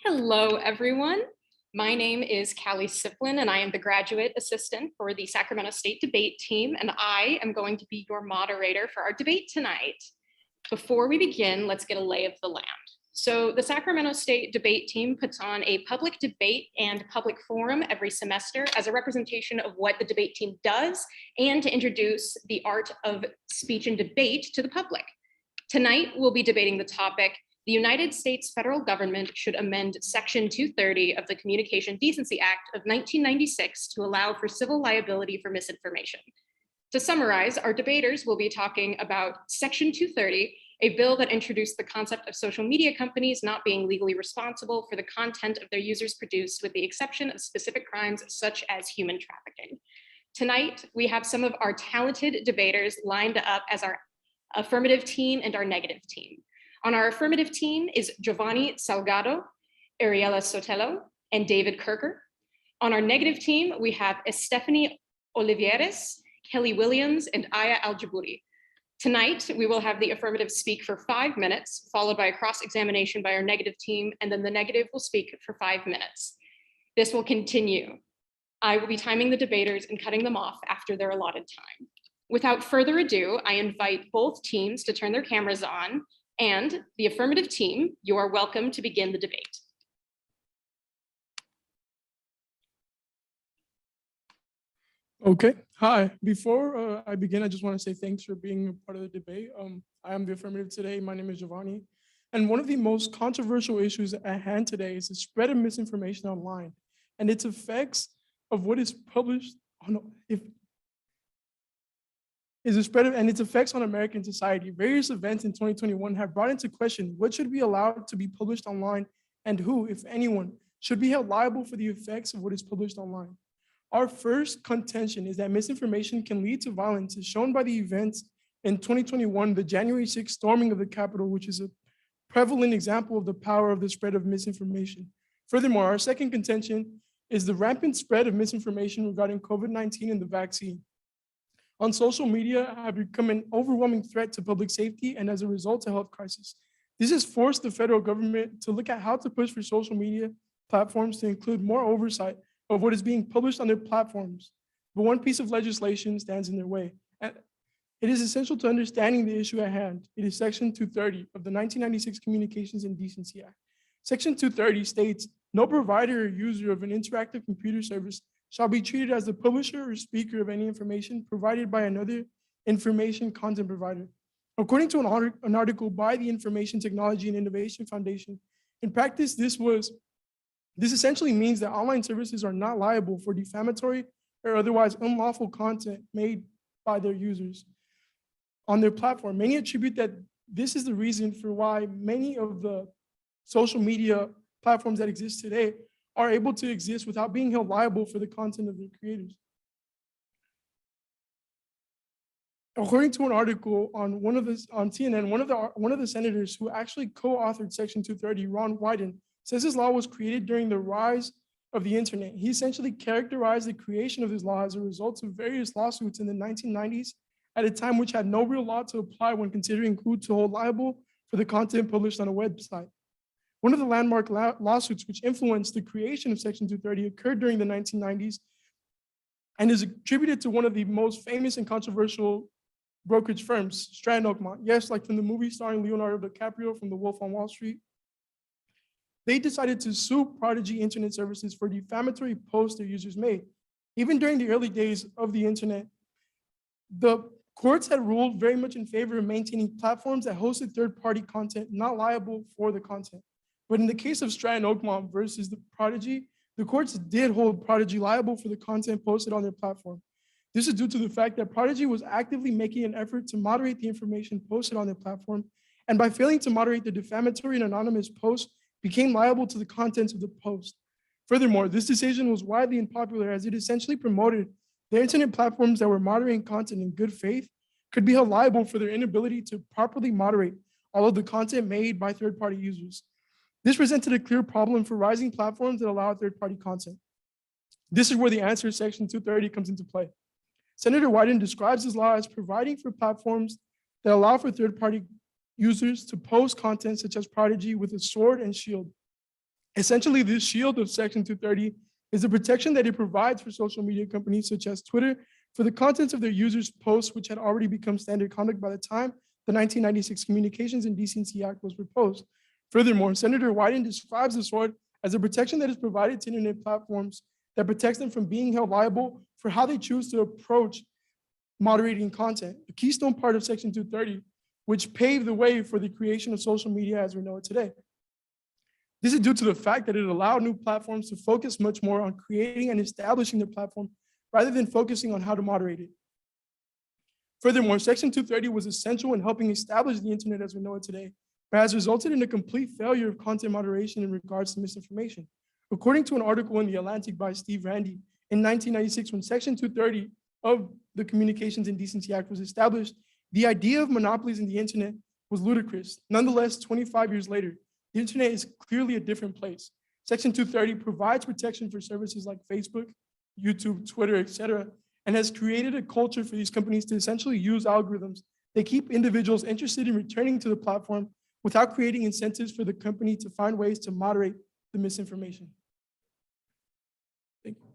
Hello, everyone. My name is Callie Siplin, and I am the graduate assistant for the Sacramento State debate team, and I am going to be your moderator for our debate tonight. Before we begin, let's get a lay of the land. So the Sacramento State debate team puts on a public debate and public forum every semester as a representation of what the debate team does and to introduce the art of speech and debate to the public. Tonight, we'll be debating the topic, the United States federal government should amend Section 230 of the Communication Decency Act of 1996 to allow for civil liability for misinformation. To summarize, our debaters will be talking about Section 230, a bill that introduced the concept of social media companies not being legally responsible for the content of their users produced, with the exception of specific crimes such as human trafficking. Tonight, we have some of our talented debaters lined up as our affirmative team and our negative team. On our affirmative team is Giovanni Salgado, Ariela Sotelo, and David Kirker. On our negative team, we have Estefany Olivieres, Kelly Williams, and Aya Al-Jabouri. Tonight, we will have the affirmative speak for 5 minutes, followed by a cross-examination by our negative team, and then the negative will speak for 5 minutes. This will continue. I will be timing the debaters and cutting them off after their allotted time. Without further ado, I invite both teams to turn their cameras on, and the affirmative team, you are welcome to begin the debate. Okay, hi. Before I begin, I just want to say thanks for being a part of the debate. I am the affirmative today. My name is Giovanni. And one of the most controversial issues at hand today is the spread of misinformation online and its effects of what is published on its effects on American society. Various events in 2021 have brought into question what should be allowed to be published online and who, if anyone, should be held liable for the effects of what is published online. Our first contention is that misinformation can lead to violence, as shown by the events in 2021, the January 6th storming of the Capitol, which is a prevalent example of the power of the spread of misinformation. Furthermore, our second contention is the rampant spread of misinformation regarding COVID-19 and the vaccine on social media have become an overwhelming threat to public safety and as a result, a health crisis. This has forced the federal government to look at how to push for social media platforms to include more oversight of what is being published on their platforms. But one piece of legislation stands in their way. And it is essential to understanding the issue at hand. It is Section 230 of the 1996 Communications and Decency Act. Section 230 states, no provider or user of an interactive computer service shall be treated as the publisher or speaker of any information provided by another information content provider. According to an article by the Information Technology and Innovation Foundation, in practice, this essentially means that online services are not liable for defamatory or otherwise unlawful content made by their users on their platform. Many attribute that this is the reason for why many of the social media platforms that exist today are able to exist without being held liable for the content of their creators. According to an article on CNN, one of the senators who actually co-authored Section 230, Ron Wyden, says this law was created during the rise of the internet. He essentially characterized the creation of this law as a result of various lawsuits in the 1990s at a time which had no real law to apply when considering who to hold liable for the content published on a website. One of the landmark lawsuits which influenced the creation of Section 230 occurred during the 1990s and is attributed to one of the most famous and controversial brokerage firms, Stratton Oakmont. Yes, like from the movie starring Leonardo DiCaprio from The Wolf on Wall Street. They decided to sue Prodigy Internet Services for defamatory posts their users made. Even during the early days of the internet, the courts had ruled very much in favor of maintaining platforms that hosted third-party content not liable for the content. But in the case of Stratton Oakmont versus the Prodigy, the courts did hold Prodigy liable for the content posted on their platform. This is due to the fact that Prodigy was actively making an effort to moderate the information posted on their platform, and by failing to moderate the defamatory and anonymous posts, became liable to the contents of the post. Furthermore, this decision was widely unpopular as it essentially promoted the internet platforms that were moderating content in good faith could be held liable for their inability to properly moderate all of the content made by third-party users. This presented a clear problem for rising platforms that allow third-party content. This is where the answer to Section 230 comes into play. Senator Wyden describes this law as providing for platforms that allow for third-party users to post content such as Prodigy with a sword and shield. Essentially, this shield of Section 230 is the protection that it provides for social media companies such as Twitter for the contents of their users' posts, which had already become standard conduct by the time the 1996 Communications and Decency Act was proposed. Furthermore, Senator Wyden describes the sword as a protection that is provided to internet platforms that protects them from being held liable for how they choose to approach moderating content, a keystone part of Section 230, which paved the way for the creation of social media as we know it today. This is due to the fact that it allowed new platforms to focus much more on creating and establishing their platform rather than focusing on how to moderate it. Furthermore, Section 230 was essential in helping establish the internet as we know it today, but has resulted in a complete failure of content moderation in regards to misinformation. According to an article in The Atlantic by Steve Randy, in 1996, when Section 230 of the Communications and Decency Act was established, the idea of monopolies in the internet was ludicrous. Nonetheless, 25 years later, the internet is clearly a different place. Section 230 provides protection for services like Facebook, YouTube, Twitter, etc., and has created a culture for these companies to essentially use algorithms that keep individuals interested in returning to the platform without creating incentives for the company to find ways to moderate the misinformation. Thank you.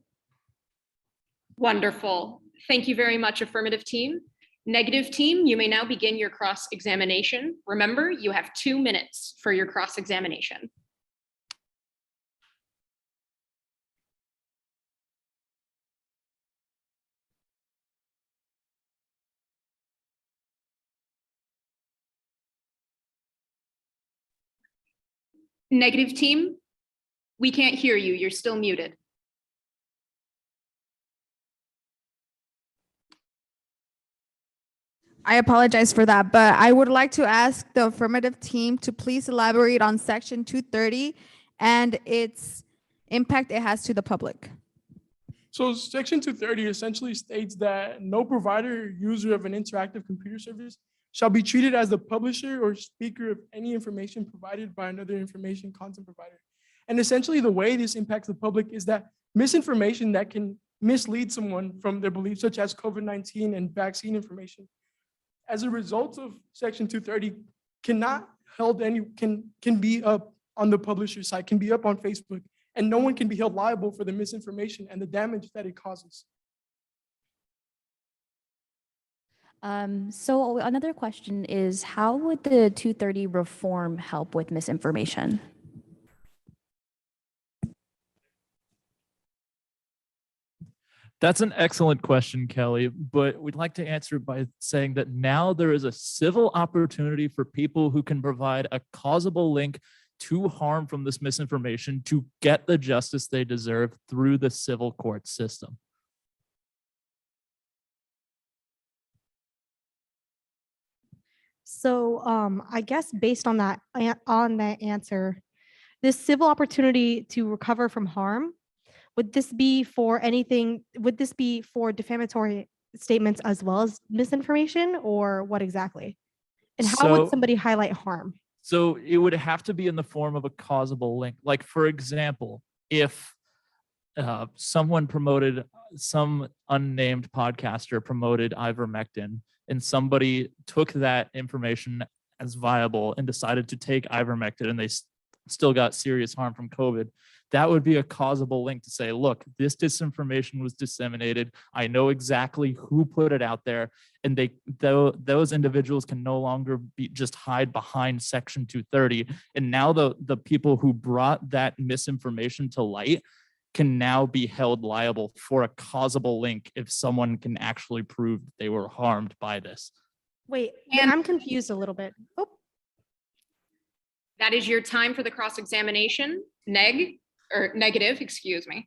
Wonderful. Thank you very much, affirmative team. Negative team, you may now begin your cross-examination. Remember, you have 2 minutes for your cross-examination. Negative team, we can't hear you. You're still muted. I apologize for that, but I would like to ask the affirmative team to please elaborate on Section 230 and its impact it has to the public. So Section 230 essentially states that no provider or user of an interactive computer service shall be treated as the publisher or speaker of any information provided by another information content provider. And essentially the way this impacts the public is that misinformation that can mislead someone from their beliefs, such as COVID-19 and vaccine information, as a result of Section 230, can be up on the publisher's site, can be up on Facebook, and no one can be held liable for the misinformation and the damage that it causes. So another question is, how would the 230 reform help with misinformation? That's an excellent question, Kelly, but we'd like to answer it by saying that now there is a civil opportunity for people who can provide a causable link to harm from this misinformation to get the justice they deserve through the civil court system. So I guess based on that answer, this civil opportunity to recover from harm, would this be for anything? Would this be for defamatory statements as well as misinformation, or what exactly? And how would somebody highlight harm? So it would have to be in the form of a causable link. Like, for example, if someone promoted, some unnamed podcaster promoted ivermectin, and somebody took that information as viable and decided to take ivermectin, and they still got serious harm from COVID, that would be a causable link to say, look, this disinformation was disseminated. I know exactly who put it out there. And those individuals can no longer be just hide behind Section 230. And now the people who brought that misinformation to light can now be held liable for a causable link if someone can actually prove they were harmed by this. Wait, and I'm confused a little bit. Oh. That is your time for the cross-examination. Negative, excuse me.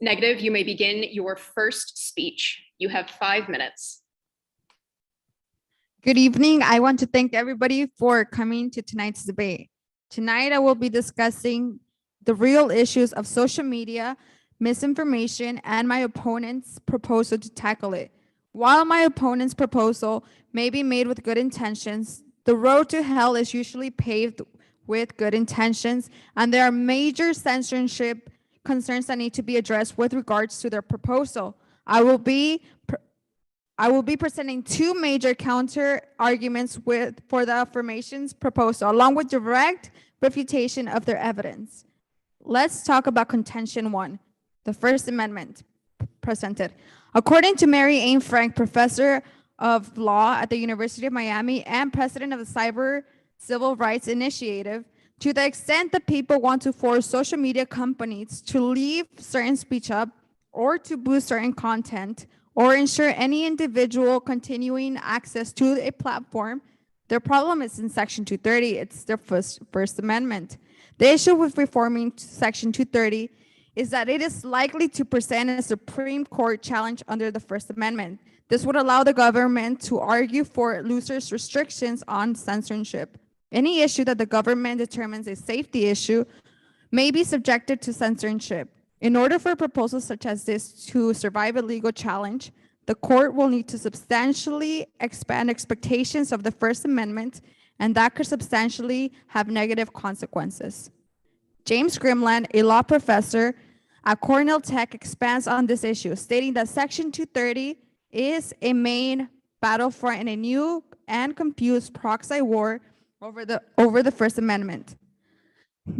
Negative, you may begin your first speech. You have 5 minutes. Good evening. I want to thank everybody for coming to tonight's debate. Tonight, I will be discussing the real issues of social media, misinformation, and my opponent's proposal to tackle it. While my opponent's proposal may be made with good intentions, the road to hell is usually paved with good intentions, and there are major censorship concerns that need to be addressed with regards to their proposal. I will be presenting 2 major counter arguments for the affirmations proposal, along with direct refutation of their evidence. Let's talk about contention 1, the First Amendment presented. According to Mary Ann Frank, professor of law at the University of Miami and president of the Cyber Civil Rights Initiative, to the extent that people want to force social media companies to leave certain speech up or to boost certain content or ensure any individual continuing access to a platform, their problem is in Section 230. It's their First Amendment. The issue with reforming Section 230 is that it is likely to present a Supreme Court challenge under the First Amendment. This would allow the government to argue for looser restrictions on censorship. Any issue that the government determines a safety issue may be subjected to censorship. In order for proposals such as this to survive a legal challenge, the court will need to substantially expand expectations of the First Amendment, and that could substantially have negative consequences. James Grimland, a law professor at Cornell Tech, expands on this issue, stating that Section 230 is a main battlefront in a new and confused proxy war over the First Amendment.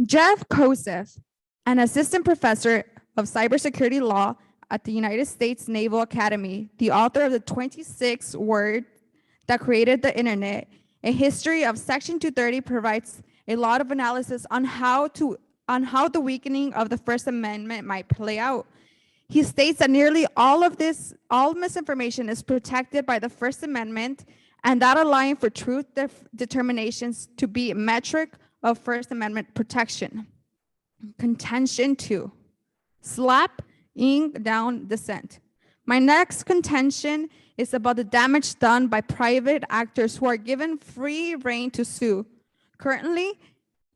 Jeff Kosef, an assistant professor of cybersecurity law at the United States Naval Academy, the author of the 26 Word that created the internet, a history of Section 230, provides a lot of analysis on how the weakening of the First Amendment might play out. He states that nearly all misinformation is protected by the First Amendment, and that allowing for truth determinations to be a metric of First Amendment protection. Contention 2, slapping down dissent. My next contention is about the damage done by private actors who are given free rein to sue. Currently,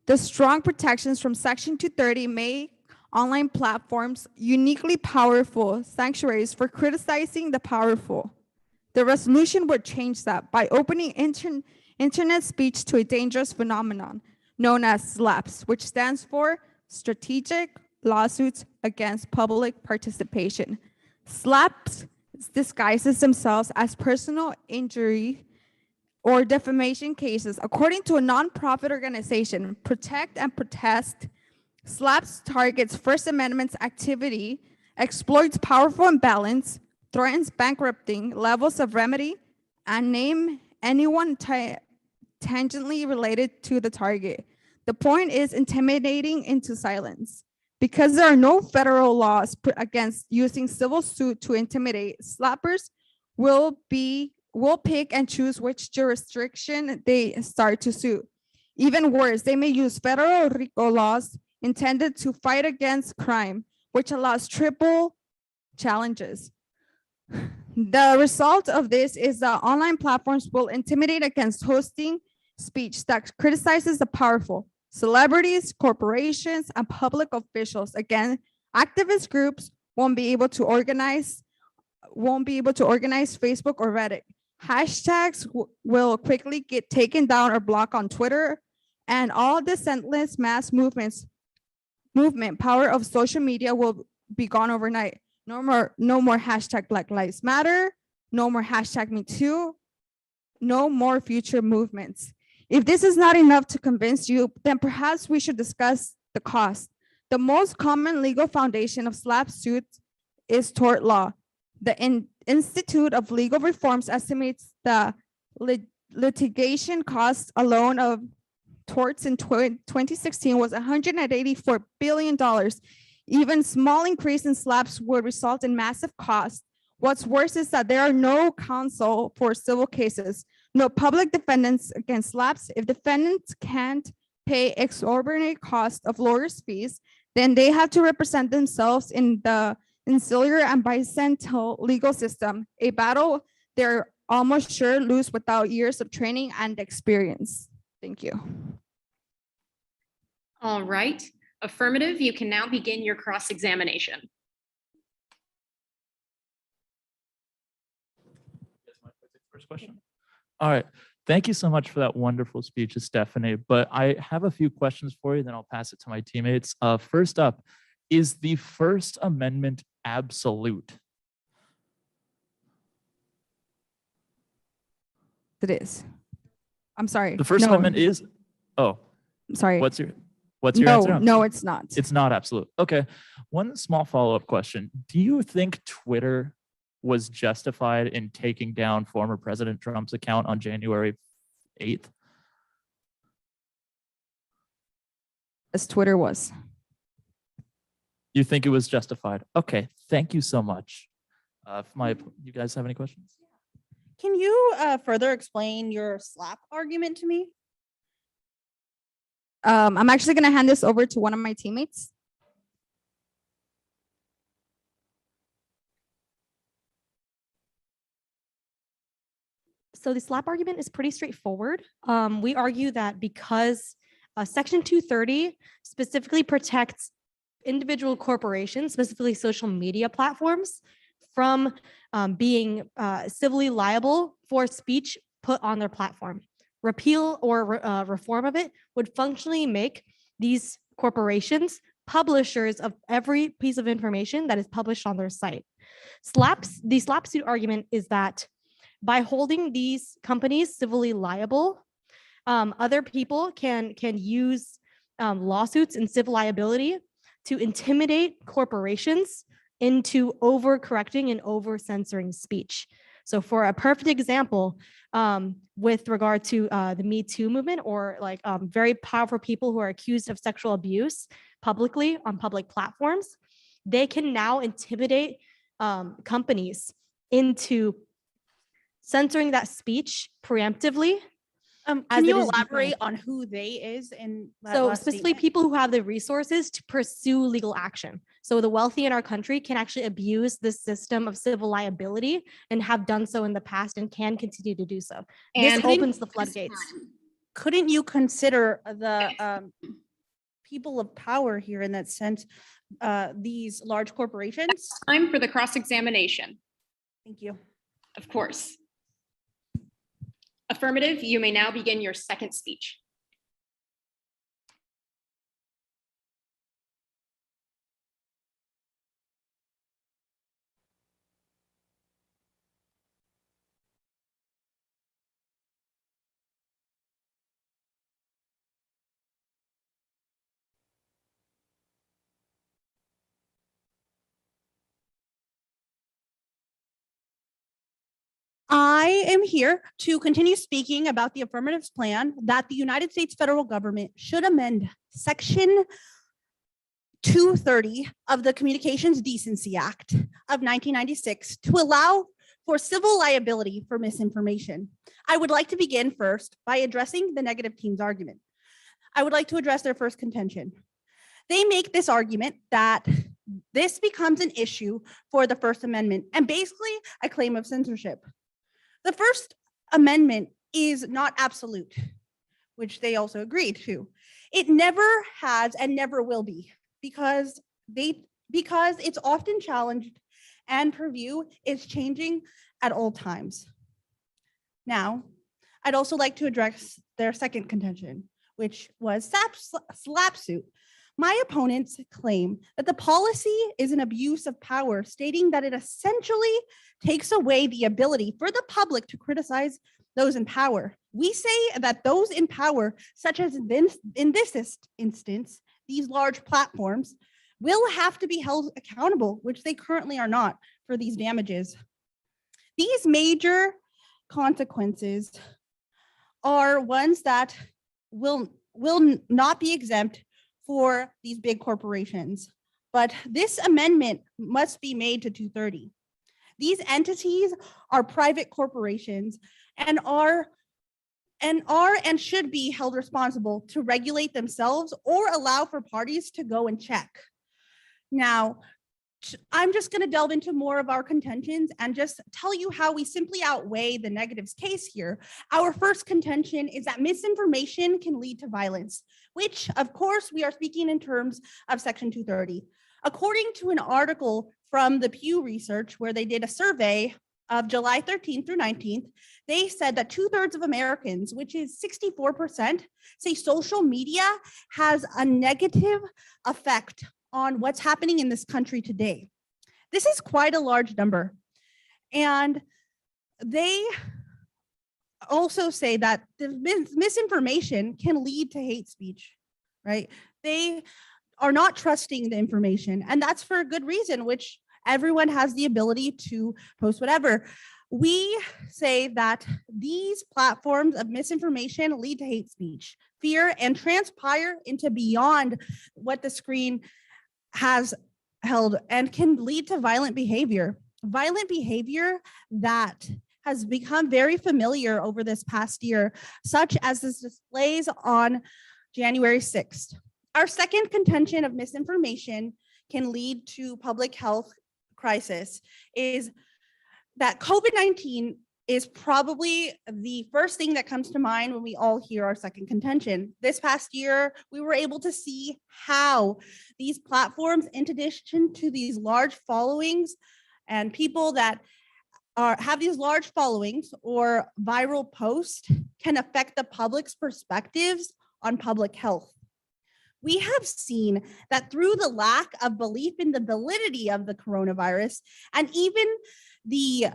the strong protections from Section 230 make online platforms uniquely powerful sanctuaries for criticizing the powerful. The resolution would change that by opening internet speech to a dangerous phenomenon known as SLAPS, which stands for Strategic Lawsuits Against Public Participation. SLAPS disguises themselves as personal injury or defamation cases. According to a nonprofit organization, Protect and Protest, SLAPS targets First Amendment's activity, exploits powerful imbalance, threatens bankrupting levels of remedy, and name anyone tangentially related to the target. The point is intimidating into silence. Because there are no federal laws against using civil suit to intimidate, slappers will pick and choose which jurisdiction they start to sue. Even worse, they may use federal RICO laws intended to fight against crime, which allows triple challenges. The result of this is that online platforms will intimidate against hosting speech that criticizes the powerful, celebrities, corporations, and public officials. Again, activist groups won't be able to organize Facebook or Reddit. Hashtags will quickly get taken down or blocked on Twitter, and all the senseless mass movement power of social media will be gone overnight. No more hashtag Black Lives Matter, no more hashtag Me Too, no more future movements. If this is not enough to convince you, then perhaps we should discuss the cost. The most common legal foundation of SLAP suits is tort law. The Institute of Legal Reforms estimates the litigation cost alone of torts in 2016 was $184 billion. Even small increase in SLAPs would result in massive costs. What's worse is that there are no counsel for civil cases, no public defendants against SLAPs. If defendants can't pay exorbitant cost of lawyers' fees, then they have to represent themselves in the ancillary and bicentennial legal system, a battle they're almost sure lose without years of training and experience. Thank you. All right, affirmative, you can now begin your cross-examination. First question. All right. Thank you so much for that wonderful speech, Stephanie. But I have a few questions for you, then I'll pass it to my teammates. First up, is the First Amendment absolute? It is. I'm sorry. The First No, Amendment is, oh, I'm sorry. what's your, What's your No, answer? no, it's not. It's not absolute. Okay. One small follow-up question. Do you think Twitter was justified in taking down former President Trump's account on January 8th? As Twitter was. You think it was justified? Okay. Thank you so much. You guys have any questions? Can you further explain your slap argument to me? I'm actually going to hand this over to one of my teammates. So the slap argument is pretty straightforward. We argue that because Section 230 specifically protects individual corporations, specifically social media platforms, from being civilly liable for speech put on their platform. Repeal or reform of it would functionally make these corporations publishers of every piece of information that is published on their site. The slap suit argument is that by holding these companies civilly liable, other people can use lawsuits and civil liability to intimidate corporations into overcorrecting and over censoring speech. So for a perfect example, with regard to the Me Too movement, or like very powerful people who are accused of sexual abuse publicly on public platforms, they can now intimidate companies into censoring that speech preemptively. Can As you it is elaborate defined. on who they is in that So last specifically statement? people who have the resources to pursue legal action. So the wealthy in our country can actually abuse this system of civil liability and have done so in the past and can continue to do so. This And opens the floodgates. Couldn't you consider the people of power here in that sense, these large corporations? time for the cross-examination. Thank you. Of course. Affirmative, you may now begin your second speech. I am here to continue speaking about the affirmatives plan that the United States federal government should amend Section 230 of the Communications Decency Act of 1996 to allow for civil liability for misinformation. I would like to begin first by addressing the negative team's argument. I would like to address their first contention. They make this argument that this becomes an issue for the First Amendment and basically a claim of censorship. The First Amendment is not absolute, which they also agreed to. It never has and never will be because it's often challenged and purview is changing at all times. Now, I'd also like to address their second contention, which was slap suit. My opponents claim that the policy is an abuse of power, stating that it essentially takes away the ability for the public to criticize those in power. We say that those in power, such as in this instance, these large platforms, will have to be held accountable, which they currently are not, for these damages. These major consequences are ones that will not be exempt for these big corporations, but this amendment must be made to 230. These entities are private corporations and should be held responsible to regulate themselves or allow for parties to go and check. Now, I'm just going to delve into more of our contentions and just tell you how we simply outweigh the negatives case here. Our first contention is that misinformation can lead to violence, which of course we are speaking in terms of Section 230. According to an article from the Pew Research, where they did a survey of July 13th through 19th, they said that 2/3 of Americans, which is 64%, say social media has a negative effect on what's happening in this country today. This is quite a large number. And they also say that the misinformation can lead to hate speech, right? They are not trusting the information, and that's for a good reason, which everyone has the ability to post whatever. We say that these platforms of misinformation lead to hate speech, fear, and transpire into beyond what the screen has held and can lead to violent behavior. Violent behavior that has become very familiar over this past year, such as the displays on January 6th. Our second contention of misinformation can lead to public health crisis is that COVID-19 is probably the first thing that comes to mind when we all hear our second contention. This past year, we were able to see how these platforms, in addition to these large followings and people that have these large followings or viral posts, can affect the public's perspectives on public health. We have seen that through the lack of belief in the validity of the coronavirus and even the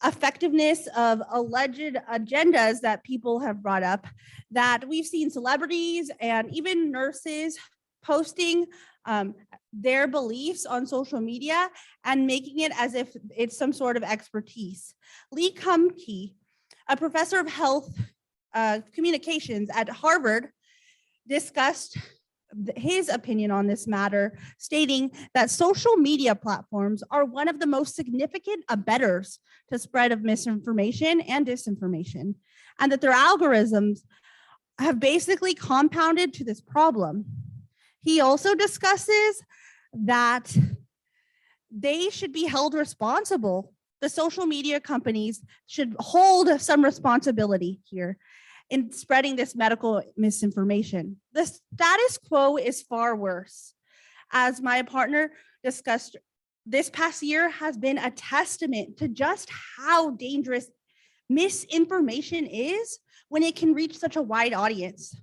effectiveness of alleged agendas that people have brought up, that we've seen celebrities and even nurses posting their beliefs on social media and making it as if it's some sort of expertise. Lee Kumke, a professor of health communications at Harvard, discussed his opinion on this matter, stating that social media platforms are one of the most significant abettors to spread of misinformation and disinformation, and that their algorithms have basically compounded to this problem. He also discusses that they should be held responsible. The social media companies should hold some responsibility here in spreading this medical misinformation. The status quo is far worse. As my partner discussed, this past year has been a testament to just how dangerous misinformation is when it can reach such a wide audience.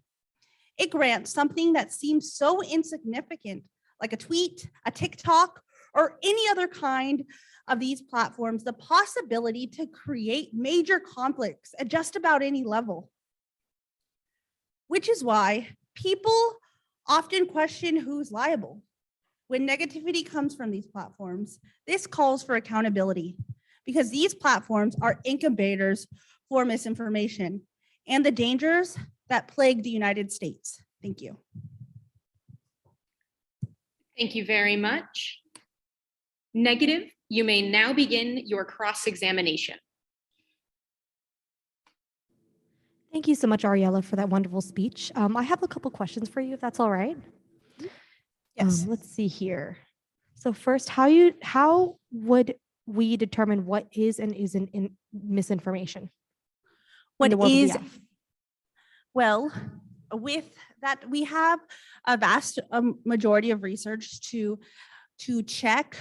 It grants something that seems so insignificant, like a tweet, a TikTok, or any other kind of these platforms, the possibility to create major conflicts at just about any level. Which is why people often question who's liable. When negativity comes from these platforms, this calls for accountability because these platforms are incubators for misinformation and the dangers that plague the United States. Thank you. Thank you very much. Negative, you may now begin your cross-examination. Thank you so much, Ariella, for that wonderful speech. I have a couple questions for you, if that's all right. Yes. Let's see here. So first, how would we determine what is and isn't in misinformation? What in the world of is, VF? well, with that, we have a vast majority of research to check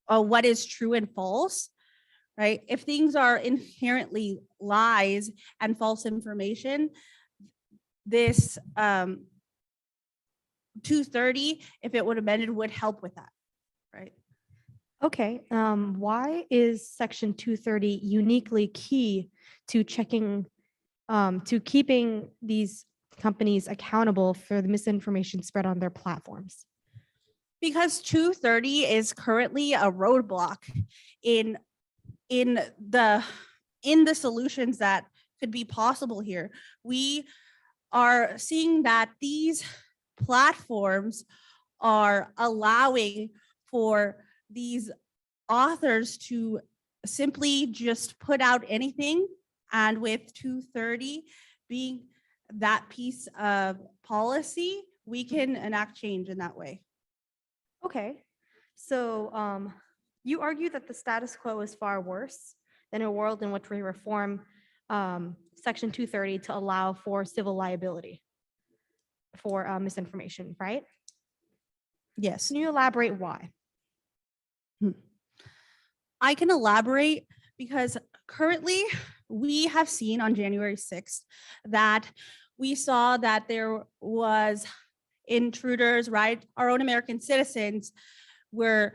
what is true and false. Right? If things are inherently lies and false information, this 230, if it would have amended, would help with that, right? Okay. Why is Section 230 uniquely key to checking, to keeping these companies accountable for the misinformation spread on their platforms? Because 230 is currently a roadblock in the solutions that could be possible here. We are seeing that these platforms are allowing for these authors to simply just put out anything, and with 230 being that piece of policy, we can enact change in that way. Okay. So you argue that the status quo is far worse than a world in which we reform Section 230 to allow for civil liability for misinformation, right? Yes. Can you elaborate why? I can elaborate because currently we have seen on January 6th that we saw that there was intruders, right? Our own American citizens were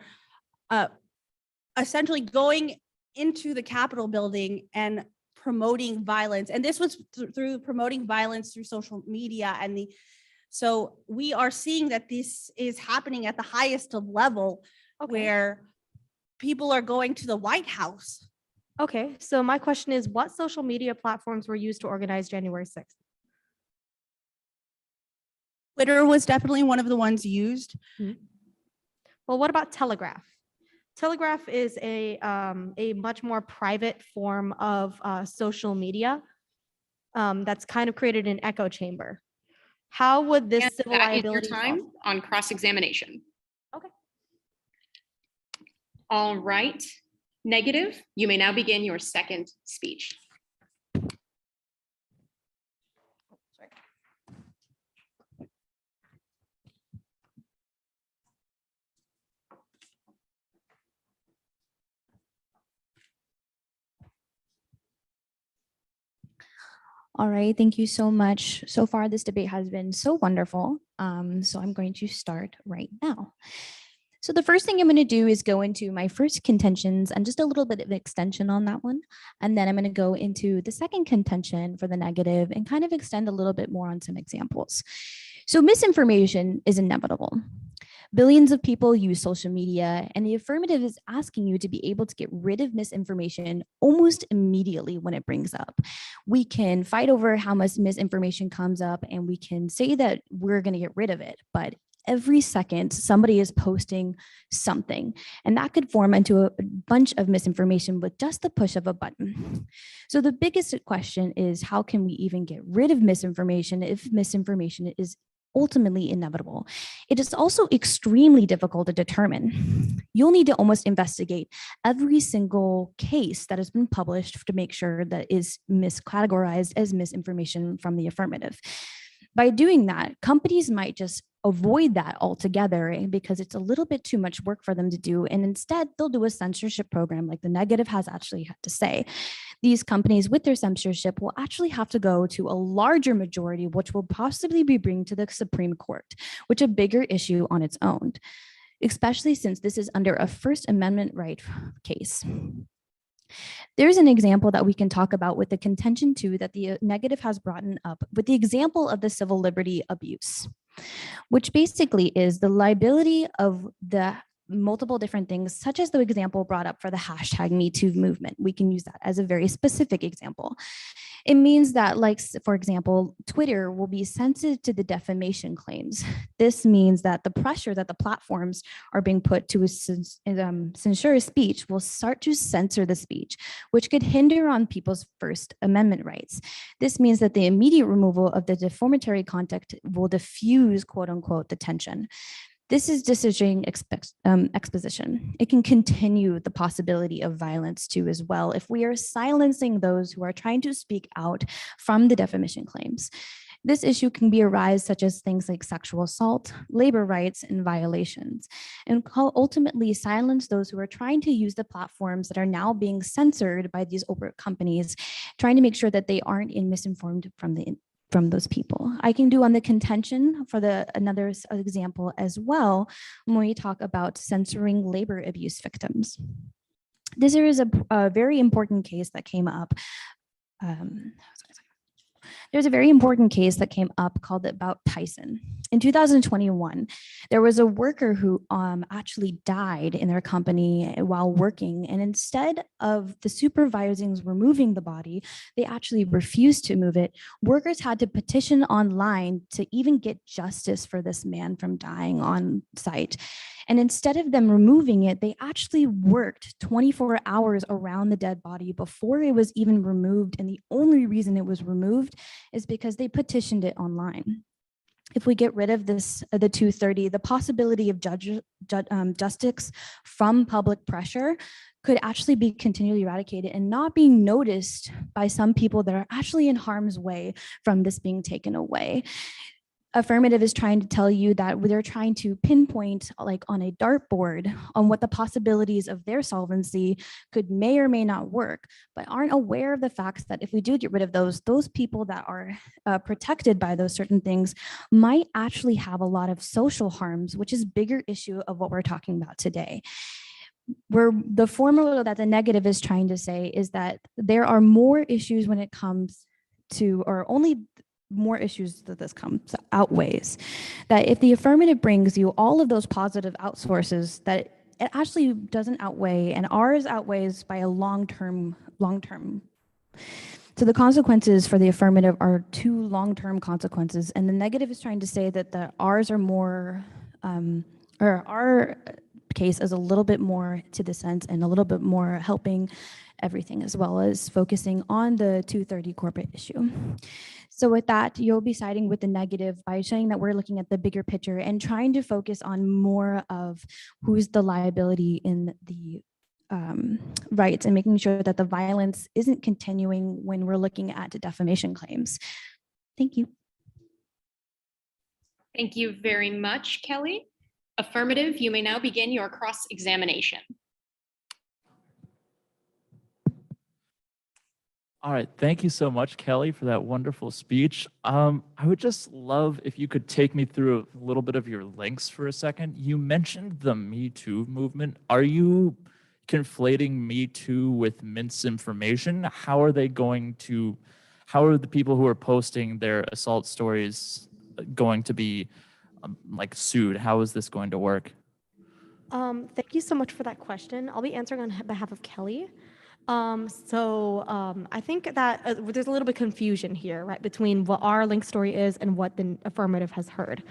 essentially going into the Capitol building and promoting violence. And this was through promoting violence through social media and So we are seeing that this is happening at the highest of level where people are going to the White House. Okay, so my question is, what social media platforms were used to organize January 6th? Twitter was definitely one of the ones used. Well, what about Telegraph? Telegraph is a much more private form of social media that's kind of created an echo chamber. How would this And civil that is your liability time fall? on cross-examination. Okay. All right. Negative, you may now begin your second speech. All right, thank you so much. So far, this debate has been so wonderful. So I'm going to start right now. So the first thing I'm going to do is go into my first contentions and just a little bit of extension on that one. And then I'm going to go into the second contention for the negative and kind of extend a little bit more on some examples. So misinformation is inevitable. Billions of people use social media, and the affirmative is asking you to be able to get rid of misinformation almost immediately when it brings up. We can fight over how much misinformation comes up, and we can say that we're going to get rid of it, but every second somebody is posting something, and that could form into a bunch of misinformation with just the push of a button. So the biggest question is, how can we even get rid of misinformation if misinformation is ultimately inevitable? It is also extremely difficult to determine. You'll need to almost investigate every single case that has been published to make sure that is miscategorized as misinformation from the affirmative. By doing that, companies might just avoid that altogether because it's a little bit too much work for them to do. And instead, they'll do a censorship program like the negative has actually had to say. These companies with their censorship will actually have to go to a larger majority, which will possibly be bring to the Supreme Court, which is a bigger issue on its own, especially since this is under a First Amendment right case. There's an example that we can talk about with the contention too that the negative has brought up with the example of the civil liberty abuse, which basically is the liability of the multiple different things, such as the example brought up for the hashtag #MeToo movement. We can use that as a very specific example. It means that, like, for example, Twitter will be sensitive to the defamation claims. This means that the pressure that the platforms are being put to censure speech will start to censor the speech, which could hinder on people's First Amendment rights. This means that the immediate removal of the defamatory content will diffuse, quote unquote, the tension. This is decision exposition. It can continue the possibility of violence too as well if we are silencing those who are trying to speak out from the defamation claims. This issue can be arise such as things like sexual assault, labor rights, and violations, and ultimately silence those who are trying to use the platforms that are now being censored by these overt companies, trying to make sure that they aren't misinformed from those people. I can do on the contention for another example as well when we talk about censoring labor abuse victims. This is a very important case that came up. There's a very important case that came up called about Tyson. In 2021, there was a worker who actually died in their company while working, and instead of the supervisors removing the body, they actually refused to move it. Workers had to petition online to even get justice for this man from dying on site. And instead of them removing it, they actually worked 24 hours around the dead body before it was even removed. And the only reason it was removed is because they petitioned it online. If we get rid of this, the 230, the possibility of justice from public pressure could actually be continually eradicated and not being noticed by some people that are actually in harm's way from this being taken away. Affirmative is trying to tell you that they're trying to pinpoint, like on a dartboard, on what the possibilities of their solvency may or may not work, but aren't aware of the facts that if we do get rid of those people that are protected by those certain things might actually have a lot of social harms, which is a bigger issue of what we're talking about today. Where the formula that the negative is trying to say is that there are more issues when it comes to, or only more issues that this comes outweighs. That if the affirmative brings you all of those positive outsources, that it actually doesn't outweigh, and ours outweighs by a long-term. So the consequences for the affirmative are two long-term consequences, and the negative is trying to say that the ours are more, or our case is a little bit more to the sense and a little bit more helping everything, as well as focusing on the 230 corporate issue. So with that, you'll be siding with the negative by saying that we're looking at the bigger picture and trying to focus on more of who's the liability in the rights, and making sure that the violence isn't continuing when we're looking at defamation claims. Thank you. Thank you very much, Kelly. Affirmative, you may now begin your cross-examination. All right, thank you so much, Kelly, for that wonderful speech. I would just love if you could take me through a little bit of your links for a second. You mentioned the Me Too movement. Are you conflating Me Too with misinformation? How are the people who are posting their assault stories going to be like sued? How is this going to work? Thank you so much for that question. I'll be answering on behalf of Kelly. I think that there's a little bit of confusion here, right, between what our link story is and what the affirmative has heard.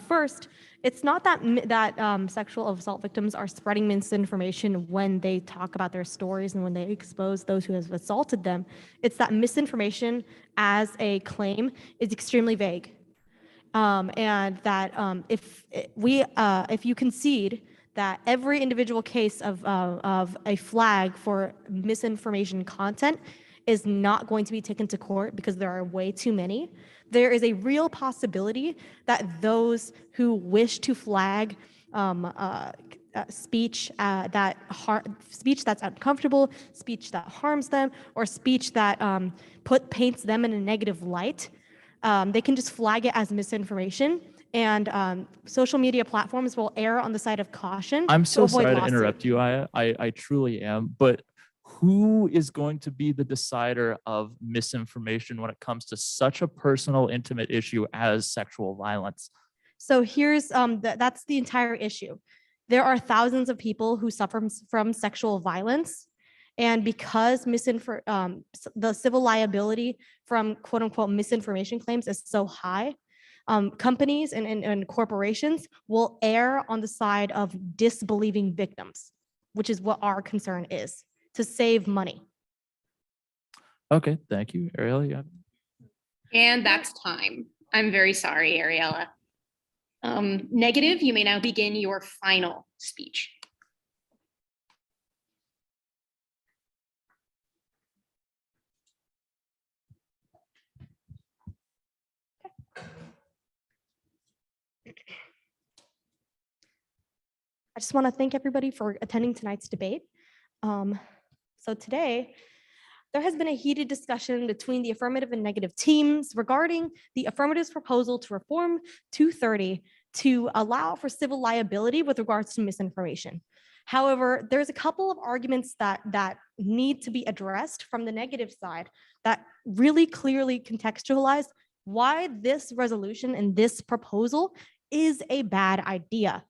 First, it's not that sexual assault victims are spreading misinformation when they talk about their stories and when they expose those who have assaulted them. It's that misinformation as a claim is extremely vague. And that if you concede that every individual case of a flag for misinformation content is not going to be taken to court because there are way too many, there is a real possibility that those who wish to flag speech that's uncomfortable, speech that harms them, or speech that paints them in a negative light, they can just flag it as misinformation, and social media platforms will err on the side of caution. I'm so avoid sorry to lawsuit. interrupt you. I truly am. But who is going to be the decider of misinformation when it comes to such a personal, intimate issue as sexual violence? So here's that's the entire issue. There are thousands of people who suffer from sexual violence. And because the civil liability from quote unquote misinformation claims is so high, companies and corporations will err on the side of disbelieving victims, which is what our concern is, to save money. Okay, thank you. Ariella, you have... And that's time. I'm very sorry, Ariella. Negative, you may now begin your final speech. I just want to thank everybody for attending tonight's debate. So today, there has been a heated discussion between the affirmative and negative teams regarding the affirmative's proposal to reform 230 to allow for civil liability with regards to misinformation. However, there's a couple of arguments that need to be addressed from the negative side that really clearly contextualize why this resolution and this proposal is a bad idea.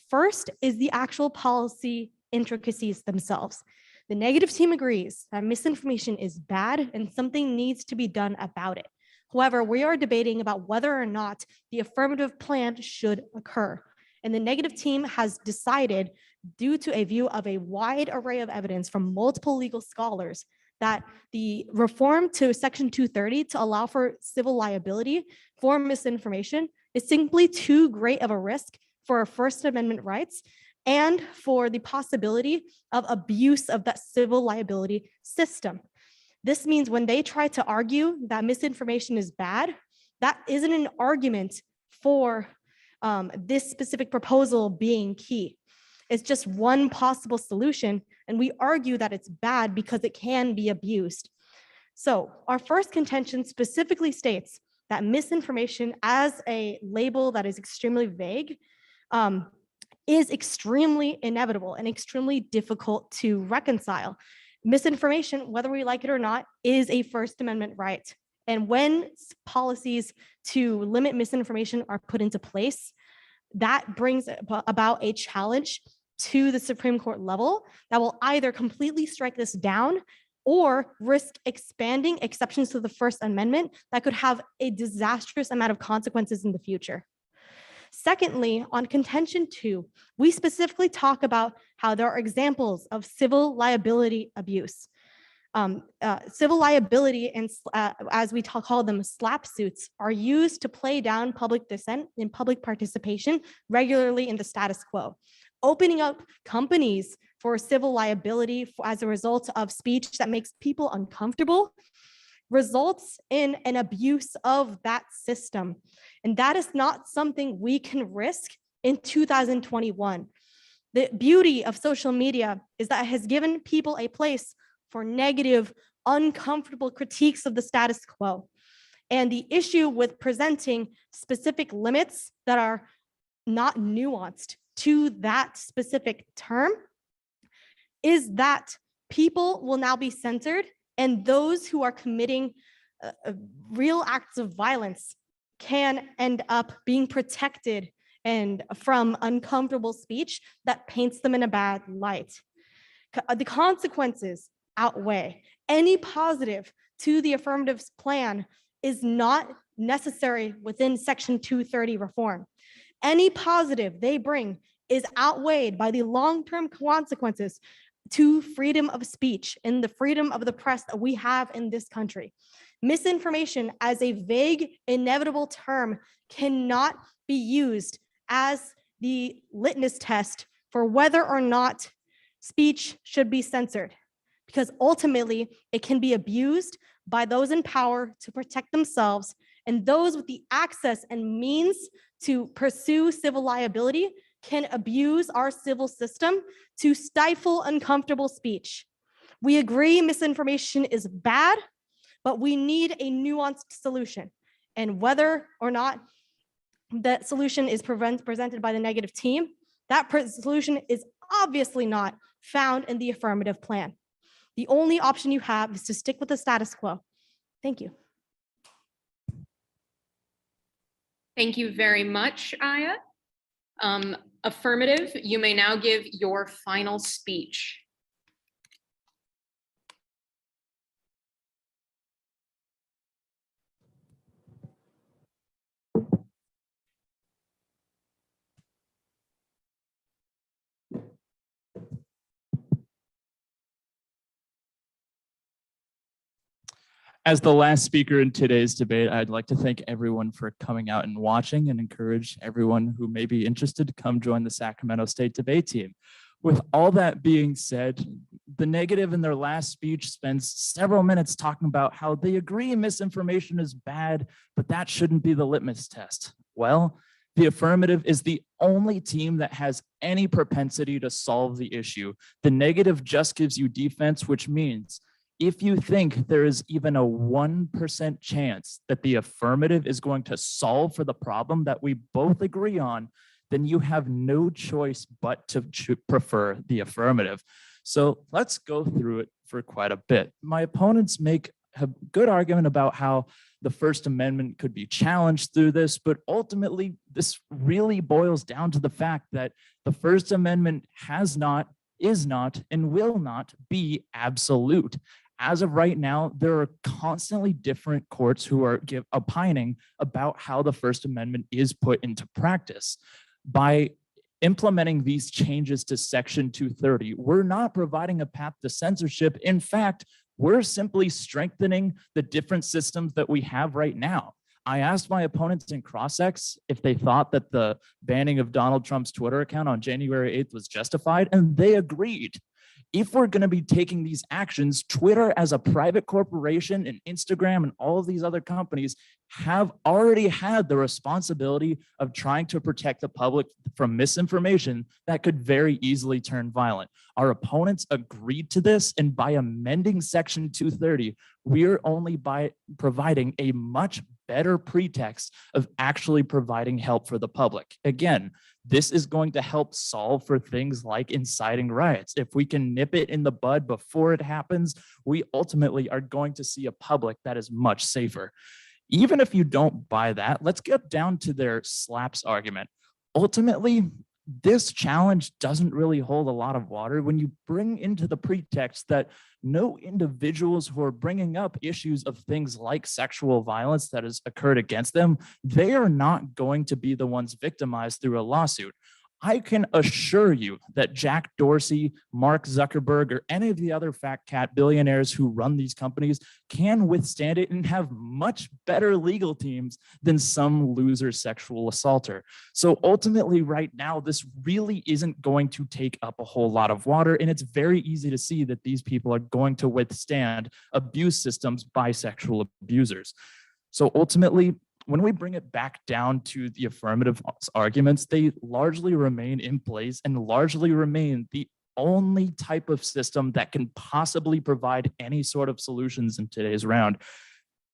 First is the actual policy intricacies themselves. The negative team agrees that misinformation is bad and something needs to be done about it. However, we are debating about whether or not the affirmative plan should occur. And the negative team has decided, due to a view of a wide array of evidence from multiple legal scholars, that the reform to Section 230 to allow for civil liability for misinformation is simply too great of a risk for our First Amendment rights and for the possibility of abuse of that civil liability system. This means when they try to argue that misinformation is bad, that isn't an argument for this specific proposal being key. It's just one possible solution, and we argue that it's bad because it can be abused. So our first contention specifically states that misinformation as a label that is extremely vague is extremely inevitable and extremely difficult to reconcile. Misinformation, whether we like it or not, is a First Amendment right. And when policies to limit misinformation are put into place, that brings about a challenge to the Supreme Court level that will either completely strike this down or risk expanding exceptions to the First Amendment that could have a disastrous amount of consequences in the future. Secondly, on contention 2, we specifically talk about how there are examples of civil liability abuse. Civil liability and as we call them, slap suits, are used to play down public dissent and public participation regularly in the status quo. Opening up companies for civil liability as a result of speech that makes people uncomfortable results in an abuse of that system. And that is not something we can risk in 2021. The beauty of social media is that it has given people a place for negative, uncomfortable critiques of the status quo. And the issue with presenting specific limits that are not nuanced to that specific term is that people will now be censored, and those who are committing real acts of violence can end up being protected and from uncomfortable speech that paints them in a bad light. The consequences outweigh. Any positive to the affirmative plan is not necessary within Section 230 reform. Any positive they bring is outweighed by the long-term consequences to freedom of speech and the freedom of the press that we have in this country. Misinformation as a vague, inevitable term cannot be used as the litmus test for whether or not speech should be censored, because ultimately it can be abused by those in power to protect themselves, and those with the access and means to pursue civil liability can abuse our civil system to stifle uncomfortable speech. We agree misinformation is bad, but we need a nuanced solution. And whether or not that solution is presented by the negative team, that solution is obviously not found in the affirmative plan. The only option you have is to stick with the status quo. Thank you. Thank you very much, Aya. Affirmative, you may now give your final speech. As the last speaker in today's debate, I'd like to thank everyone for coming out and watching, and encourage everyone who may be interested to come join the Sacramento State debate team. With all that being said, the negative in their last speech spends several minutes talking about how they agree misinformation is bad, but that shouldn't be the litmus test. Well, the affirmative is the only team that has any propensity to solve the issue. The negative just gives you defense, which means if you think there is even a 1% chance that the affirmative is going to solve for the problem that we both agree on, then you have no choice but to prefer the affirmative. So let's go through it for quite a bit. My opponents make a good argument about how the First Amendment could be challenged through this, but ultimately this really boils down to the fact that the First Amendment has not, is not, and will not be absolute. As of right now, there are constantly different courts who are opining about how the First Amendment is put into practice. By implementing these changes to Section 230, we're not providing a path to censorship. In fact, we're simply strengthening the different systems that we have right now. I asked my opponents in CrossX if they thought that the banning of Donald Trump's Twitter account on January 8th was justified, and they agreed. If we're going to be taking these actions, Twitter as a private corporation and Instagram and all of these other companies have already had the responsibility of trying to protect the public from misinformation that could very easily turn violent. Our opponents agreed to this, and by amending Section 230, we're only by providing a much better pretext of actually providing help for the public. Again, this is going to help solve for things like inciting riots. If we can nip it in the bud before it happens, we ultimately are going to see a public that is much safer. Even if you don't buy that, let's get down to their slaps argument. Ultimately, this challenge doesn't really hold a lot of water when you bring into the pretext that no individuals who are bringing up issues of things like sexual violence that has occurred against them, they are not going to be the ones victimized through a lawsuit. I can assure you that Jack Dorsey, Mark Zuckerberg, or any of the other fat cat billionaires who run these companies can withstand it and have much better legal teams than some loser sexual assaulter. So ultimately, right now, this really isn't going to take up a whole lot of water, and it's very easy to see that these people are going to withstand abuse systems by sexual abusers. So ultimately, when we bring it back down to the affirmative arguments, they largely remain in place and largely remain the only type of system that can possibly provide any sort of solutions in today's round.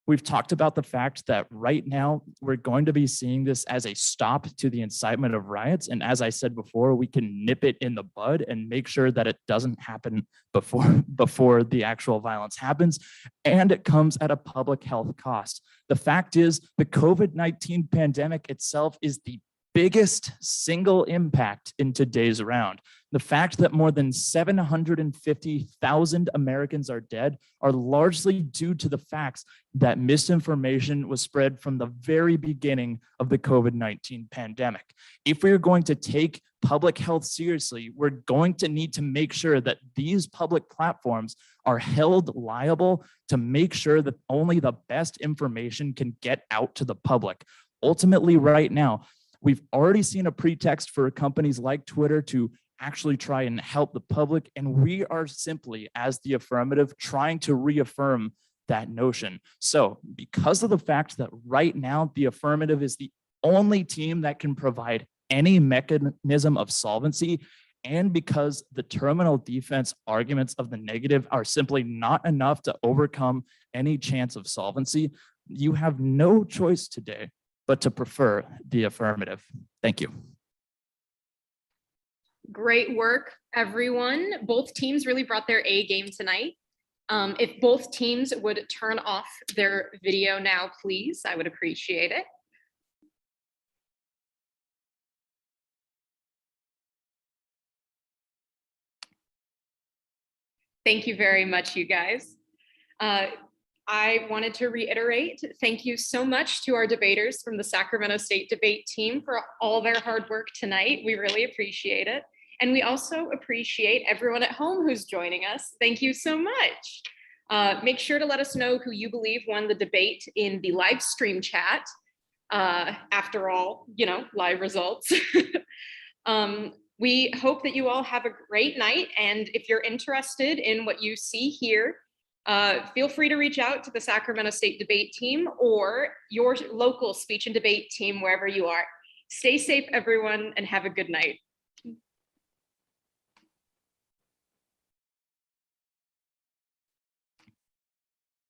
We've talked about the fact that right now we're going to be seeing this as a stop to the incitement of riots. And as I said before, we can nip it in the bud and make sure that it doesn't happen before the actual violence happens. And it comes at a public health cost. The fact is, the COVID-19 pandemic itself is the biggest single impact in today's round. The fact that more than 750,000 Americans are dead are largely due to the facts that misinformation was spread from the very beginning of the COVID-19 pandemic. If we're going to take public health seriously, we're going to need to make sure that these public platforms are held liable to make sure that only the best information can get out to the public. Ultimately, right now, we've already seen a pretext for companies like Twitter to actually try and help the public. And we are simply, as the affirmative, trying to reaffirm that notion. So because of the fact that right now the affirmative is the only team that can provide any mechanism of solvency, and because the terminal defense arguments of the negative are simply not enough to overcome any chance of solvency, you have no choice today but to prefer the affirmative. Thank you. Great work, everyone. Both teams really brought their A game tonight. If both teams would turn off their video now, please, I would appreciate it. Thank you very much, you guys. I wanted to reiterate, thank you so much to our debaters from the Sacramento State debate team for all their hard work tonight. We really appreciate it. And we also appreciate everyone at home who's joining us. Thank you so much. Make sure to let us know who you believe won the debate in the live stream chat. After all, you know, live results. We hope that you all have a great night. And if you're interested in what you see here, feel free to reach out to the Sacramento State debate team or your local speech and debate team, wherever you are. Stay safe, everyone, and have a good night.